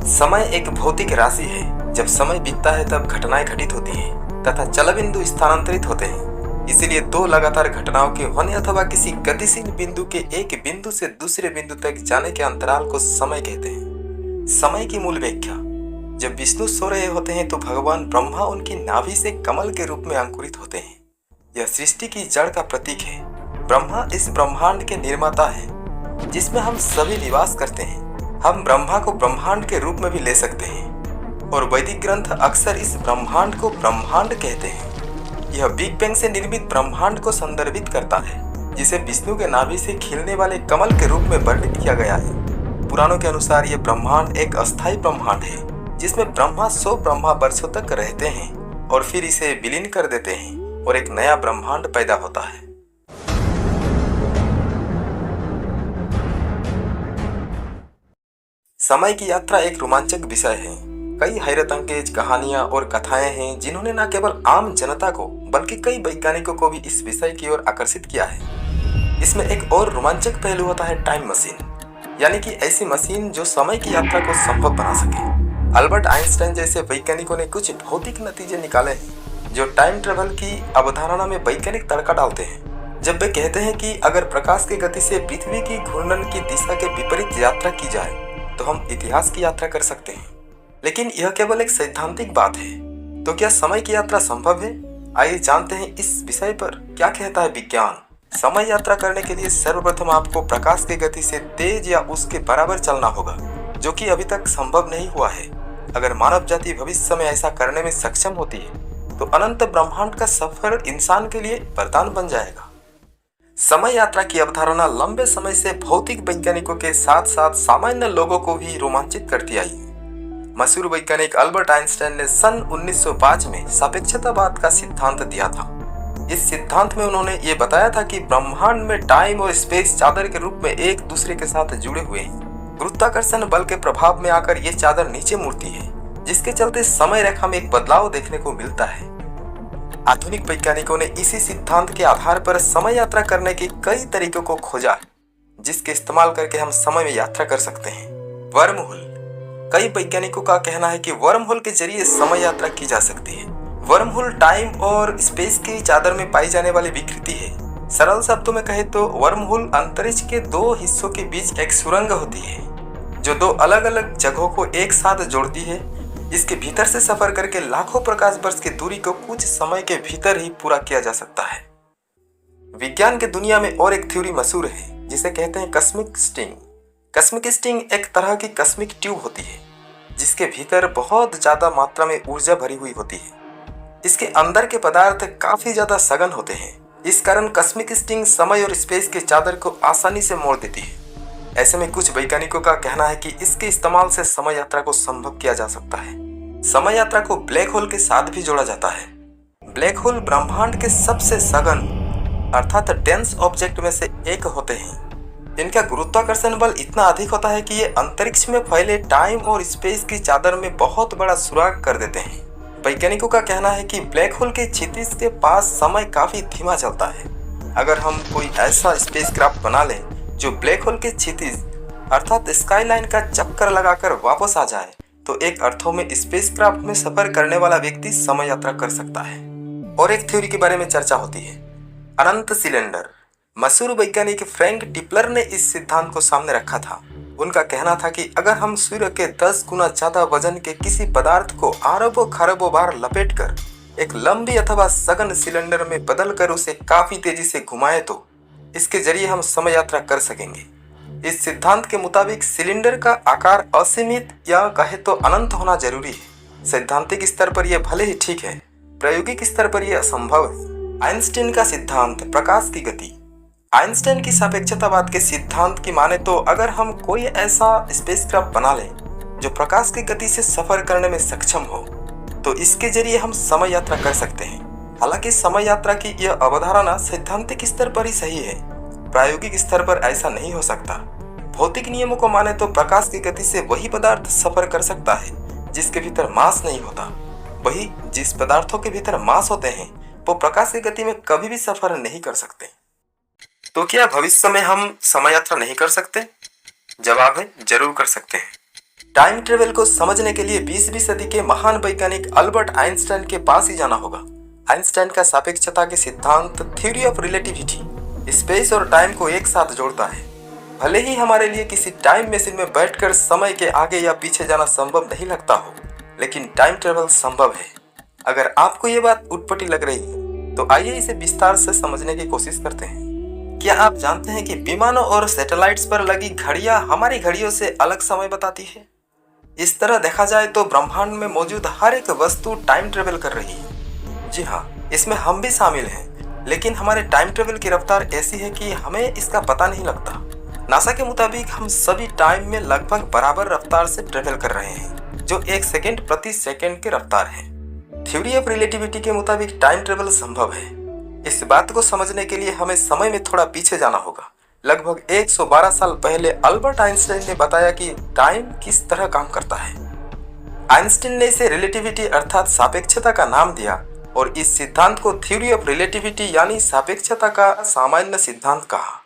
समय एक भौतिक राशि है। जब समय बीतता है तब घटनाएं घटित होती हैं तथा चल बिंदु स्थानांतरित होते हैं। इसीलिए दो लगातार घटनाओं के होने अथवा किसी गतिशील बिंदु के एक बिंदु से दूसरे बिंदु तक जाने के अंतराल को समय कहते हैं। समय की मूल व्याख्या। जब विष्णु सो रहे होते हैं तो भगवान ब्रह्मा उनकी नाभि से कमल के रूप में अंकुरित होते हैं। यह सृष्टि की जड़ का प्रतीक है। ब्रह्मा इस ब्रह्मांड के निर्माता हैं, जिसमें हम सभी निवास करते हैं। हम ब्रह्मा को ब्रह्मांड के रूप में भी ले सकते हैं और वैदिक ग्रंथ अक्सर इस ब्रह्मांड को ब्रह्मांड कहते हैं। यह बिग बैंग से निर्मित ब्रह्मांड को संदर्भित करता है, जिसे विष्णु के नाभि से खिलने वाले कमल के रूप में वर्णित किया गया है। पुराणों के अनुसार यह ब्रह्मांड एक अस्थायी ब्रह्मांड है, जिसमें ब्रह्मा 100 ब्रह्मा वर्षों तक रहते हैं और फिर इसे विलीन कर देते हैं और एक नया ब्रह्मांड पैदा होता है। समय की यात्रा एक रोमांचक विषय है। कई हैरतअंगेज कहानियां और कथाएं हैं जिन्होंने न केवल आम जनता को बल्कि कई वैज्ञानिकों को भी इस विषय की ओर आकर्षित किया है। इसमें एक और रोमांचक पहलू होता है टाइम मशीन, यानी कि ऐसी मशीन जो समय की यात्रा को संभव बना सके। अल्बर्ट आइंस्टाइन जैसे वैज्ञानिकों ने कुछ भौतिक नतीजे निकाले हैं जो टाइम ट्रेवल की अवधारणा में वैज्ञानिक तड़का डालते हैं। जब वे कहते हैं कि अगर प्रकाश की गति से पृथ्वी की घूर्णन की दिशा के विपरीत यात्रा की जाए तो हम इतिहास की यात्रा कर सकते हैं। लेकिन यह केवल एक सैद्धांतिक बात है। तो क्या समय की यात्रा संभव है? आइए जानते हैं इस विषय पर क्या कहता है विज्ञान। समय यात्रा करने के लिए सर्वप्रथम आपको प्रकाश की गति से तेज या उसके बराबर चलना होगा, जो कि अभी तक संभव नहीं हुआ है। अगर मानव जाति भविष्य में ऐसा करने में सक्षम होती है तो अनंत ब्रह्मांड का सफर इंसान के लिए वरदान बन जाएगा। समय यात्रा की अवधारणा लंबे समय से भौतिक वैज्ञानिकों के साथ साथ सामान्य लोगों को भी रोमांचित करती आई है। मशहूर वैज्ञानिक अल्बर्ट आइंस्टाइन ने सन 1905 में सापेक्षतावाद का सिद्धांत दिया था। इस सिद्धांत में उन्होंने ये बताया था कि ब्रह्मांड में टाइम और स्पेस चादर के रूप में एक दूसरे के साथ जुड़े हुए हैं। गुरुत्वाकर्षण बल के प्रभाव में आकर ये चादर नीचे मुड़ती है, जिसके चलते समय रेखा में एक बदलाव देखने को मिलता है। आधुनिक वैज्ञानिकों ने इसी सिद्धांत के आधार पर समय यात्रा करने के कई तरीकों को खोजा, जिसके इस्तेमाल करके हम समय में यात्रा कर सकते हैं। Worm hole. कई वैज्ञानिकों का कहना है कि वर्म होल के जरिए समय यात्रा की जा सकती है। वर्म होल टाइम और स्पेस की चादर में पाई जाने वाली विकृति है। सरल शब्दों में कहे तो वर्म होल अंतरिक्ष के दो हिस्सों के बीच एक सुरंग होती है, जो दो अलग अलग जगहों को एक साथ जोड़ती है। इसके भीतर से सफर करके लाखों प्रकाश वर्ष की दूरी को कुछ समय के भीतर ही पूरा किया जा सकता है। विज्ञान की दुनिया में और एक थ्योरी मशहूर है, जिसे कहते हैं कस्मिक स्ट्रिंग। कस्मिक स्ट्रिंग एक तरह की कस्मिक ट्यूब होती है, जिसके भीतर बहुत ज्यादा मात्रा में ऊर्जा भरी हुई होती है। इसके अंदर के पदार्थ काफी ज्यादा सघन होते हैं। इस कारण कस्मिक स्ट्रिंग समय और स्पेस के चादर को आसानी से मोड़ देती है। ऐसे में कुछ वैज्ञानिकों का कहना है कि इसके इस्तेमाल से समय यात्रा को संभव किया जा सकता है। समय यात्रा को ब्लैक होल के साथ भी जोड़ा जाता है। ब्लैक होल ब्रह्मांड के सबसे सघन अर्थात डेंस ऑब्जेक्ट में से एक होते हैं। इनका गुरुत्वाकर्षण बल इतना अधिक होता है कि ये अंतरिक्ष में फैले टाइम और स्पेस की चादर में बहुत बड़ा सुराग कर देते हैं। वैज्ञानिकों का कहना है कि ब्लैक होल के क्षितिज के पास समय काफी धीमा चलता है। अगर हम कोई ऐसा स्पेसक्राफ्ट बना लें जो ब्लैक होल के क्षितिज अर्थात स्काईलाइन का चक्कर लगाकर वापस आ जाए, तो एक अर्थों में स्पेसक्राफ्ट में सफर करने वाला व्यक्ति समय यात्रा कर सकता है। और एक थ्योरी के बारे में चर्चा होती है, अनंत सिलेंडर। मशहूर वैज्ञानिक फ्रैंक टिपलर ने इस सिद्धांत को सामने रखा था। उनका कहना था कि अगर हम सूर्य के 10 गुना ज्यादा वजन के किसी पदार्थ को अरबों खरबों बार लपेटकर एक लंबी अथवा सघन सिलेंडर में बदलकर उसे काफी तेजी से घुमाएं, तो इसके जरिए हम समय यात्रा कर सकेंगे। इस सिद्धांत के मुताबिक सिलेंडर का आकार असीमित या कहे तो अनंत होना जरूरी है। सैद्धांतिक स्तर पर यह भले ही ठीक है, प्रायोगिक स्तर पर यह असंभव है। आइंस्टीन का सिद्धांत, प्रकाश की गति। आइंस्टाइन की सापेक्षतावाद के सिद्धांत की माने तो अगर हम कोई ऐसा स्पेसक्राफ्ट बना लें जो प्रकाश की गति से सफर करने में सक्षम हो, तो इसके जरिए हम समय यात्रा कर सकते हैं। हालांकि समय यात्रा की यह अवधारणा सैद्धांतिक स्तर पर ही सही है, प्रायोगिक स्तर पर ऐसा नहीं हो सकता। भौतिक नियमों को माने तो प्रकाश की गति से वही पदार्थ सफर कर सकता है जिसके भीतर मास नहीं होता। वही जिस पदार्थों के भीतर मास होते हैं वो प्रकाश की गति में कभी भी सफर नहीं कर सकते। तो क्या भविष्य में हम समय यात्रा नहीं कर सकते? जवाब है, जरूर कर सकते हैं। टाइम ट्रेवल को समझने के लिए 20वीं सदी के महान वैज्ञानिक अल्बर्ट आइंस्टाइन के पास ही जाना होगा। आइंस्टाइन का सापेक्षता के सिद्धांत थ्योरी ऑफ रिलेटिविटी स्पेस और टाइम को एक साथ जोड़ता है। भले ही हमारे लिए किसी टाइम मशीन में बैठकर समय के आगे या पीछे जाना संभव नहीं लगता हो, लेकिन टाइम ट्रेवल संभव है। अगर आपको ये बात उटपटी लग रही है तो आइए इसे विस्तार से समझने की कोशिश करते हैं। क्या आप जानते हैं कि विमानों और सैटेलाइट्स पर लगी घड़ियां हमारी घड़ियों से अलग समय बताती है? इस तरह देखा जाए तो ब्रह्मांड में मौजूद हर एक वस्तु टाइम ट्रेवल कर रही है। जी हाँ, इसमें हम भी शामिल हैं, लेकिन हमारे टाइम ट्रेवल की रफ्तार ऐसी है कि हमें इसका पता नहीं लगता। नासा के मुताबिक हम सभी टाइम में लगभग बराबर रफ्तार से ट्रेवल कर रहे हैं, जो 1 सेकेंड प्रति सेकेंड की रफ्तार है। थ्योरी ऑफ रिलेटिविटी के मुताबिक टाइम ट्रेवल संभव है। इस बात को समझने के लिए हमें समय में थोड़ा पीछे जाना होगा। लगभग 112 साल पहले अल्बर्ट आइंस्टाइन ने बताया कि टाइम किस तरह काम करता है। आइंस्टाइन ने इसे रिलेटिविटी अर्थात सापेक्षता का नाम दिया और इस सिद्धांत को थ्योरी ऑफ रिलेटिविटी यानी सापेक्षता का सामान्य सिद्धांत कहा।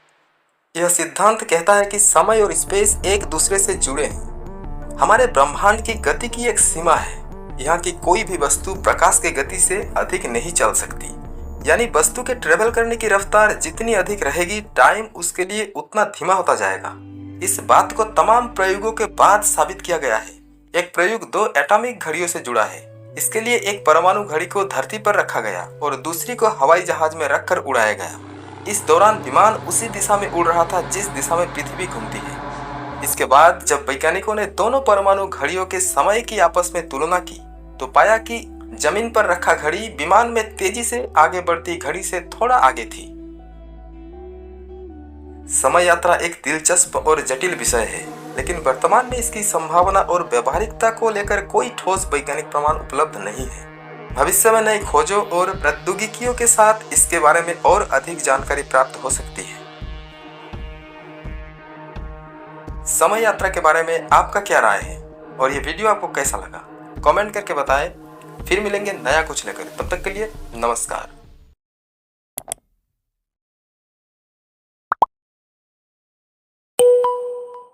यह सिद्धांत कहता है कि समय और स्पेस एक दूसरे से जुड़े हैं। हमारे ब्रह्मांड की गति की एक सीमा है। यहाँ की कोई भी वस्तु प्रकाश की गति से अधिक नहीं चल सकती, यानी वस्तु के ट्रेवल करने की रफ्तार जितनी अधिक रहेगी, टाइम उसके लिए उतना धीमा होता जाएगा। इस बात को तमाम प्रयोगों के बाद साबित किया गया है। एक प्रयोग 2 एटॉमिक घड़ियों से जुड़ा है। इसके लिए एक परमाणु घड़ी को धरती पर रखा गया और दूसरी को हवाई जहाज में रखकर उड़ाया गया। इस दौरान विमान उसी दिशा में उड़ रहा था जिस दिशा में पृथ्वी घूमती है। इसके बाद जब वैज्ञानिकों ने दोनों परमाणु घड़ियों के समय की आपस में तुलना की तो पाया कि जमीन पर रखा घड़ी विमान में तेजी से आगे बढ़ती घड़ी से थोड़ा आगे थी। समय यात्रा एक दिलचस्प और जटिल विषय है, लेकिन वर्तमान में इसकी संभावना और व्यवहारिकता को लेकर कोई ठोस वैज्ञानिक प्रमाण उपलब्ध नहीं है। भविष्य में नई खोजों और प्रौद्योगिकियों के साथ इसके बारे में और अधिक जानकारी प्राप्त हो सकती है। समय यात्रा के बारे में आपका क्या राय है और ये वीडियो आपको कैसा लगा? कमेंट करके बताएं। फिर मिलेंगे नया कुछ लेकर। तब तक के लिए नमस्कार।